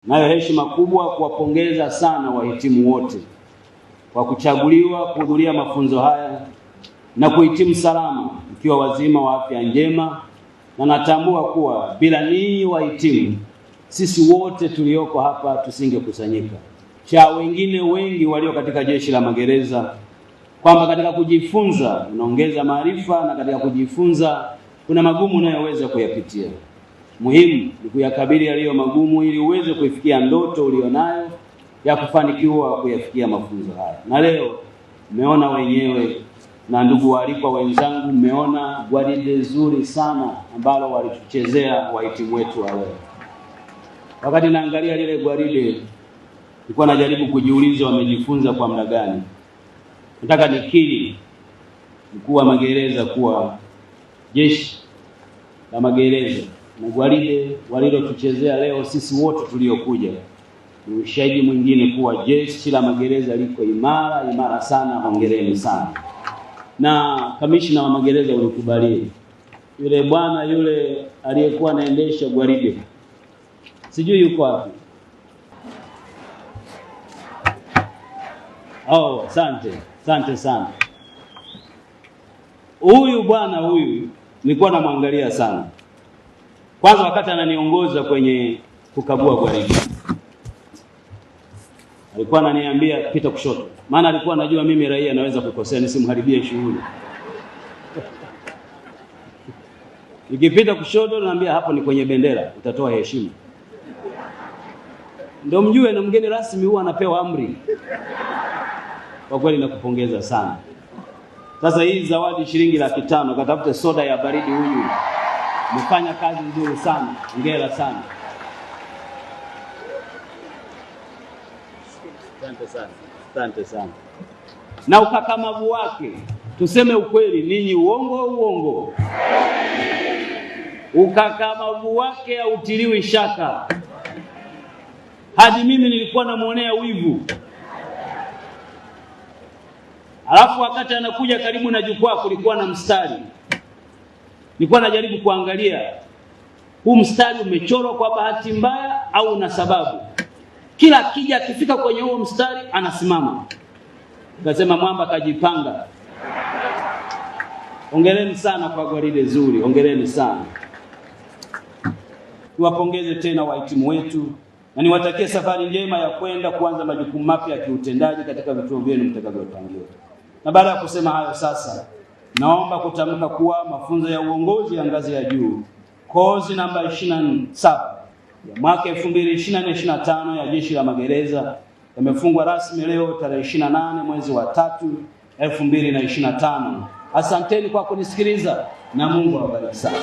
Nayo heshima kubwa kuwapongeza sana wahitimu wote kwa kuchaguliwa kuhudhuria mafunzo haya na kuhitimu salama ikiwa wazima wa afya njema, na natambua kuwa bila ninyi wahitimu sisi wote tulioko hapa tusingekusanyika. Cha wengine wengi walio katika Jeshi la Magereza kwamba katika kujifunza unaongeza maarifa, na katika kujifunza kuna magumu unayoweza kuyapitia. Muhimu ni kuyakabili yaliyo magumu ili uweze kuifikia ndoto ulionayo ya kufanikiwa kuyafikia mafunzo haya. Na leo mmeona wenyewe na ndugu waalikwa wenzangu, mmeona gwaride zuri sana ambalo walituchezea wahitimu wetu wa leo. Wakati naangalia lile gwaride nilikuwa najaribu kujiuliza wamejifunza kwa muda gani. Nataka nikiri mkuu wa magereza kuwa Jeshi la Magereza na gwaride walilotuchezea leo sisi wote tuliokuja ni ushahidi mwingine kuwa Jeshi la Magereza liko imara sana. Hongereni sana. Na kamishna wa magereza ulikubalie yule bwana yule aliyekuwa anaendesha gwaride, sijui yuko wapi? Oh, asante sana. Huyu bwana huyu nilikuwa namwangalia sana. Kwanza wakati ananiongoza kwenye kukagua gwaride, alikuwa ananiambia pita kushoto, maana alikuwa anajua mimi raia naweza kukosea nisimharibie shughuli. Nikipita kushoto naambia hapo ni kwenye bendera, utatoa heshima. Ndio mjue na mgeni rasmi huwa anapewa amri. Kwa kweli nakupongeza sana. Sasa hii zawadi shilingi 500, katafute soda ya baridi huyu. Umefanya kazi nzuri sana. Hongera sana. Asante sana. Na ukakamavu wake, tuseme ukweli, ninyi uongo. Ukakamavu wake hautiliwi shaka. Hadi mimi nilikuwa namuonea wivu. Alafu wakati anakuja karibu na jukwaa kulikuwa na mstari. Nilikuwa najaribu kuangalia huu mstari umechorwa kwa bahati mbaya au na sababu. Kila akija akifika kwenye huo mstari anasimama. Nikasema mwamba kajipanga. Hongereni sana kwa gwaride zuri, hongereni sana. Tuwapongeze tena wahitimu wetu na niwatakie safari njema ya kwenda kuanza majukumu mapya ya kiutendaji katika vituo vyenu mtakavyopangiwa. Na baada ya kusema hayo sasa, naomba kutamka kuwa mafunzo ya uongozi ya ngazi ya juu kozi namba 27 ya mwaka 2024-2025 ya Jeshi la Magereza yamefungwa rasmi leo tarehe 28 mwezi wa 3 2025. Asanteni kwa kunisikiliza na Mungu awabariki sana.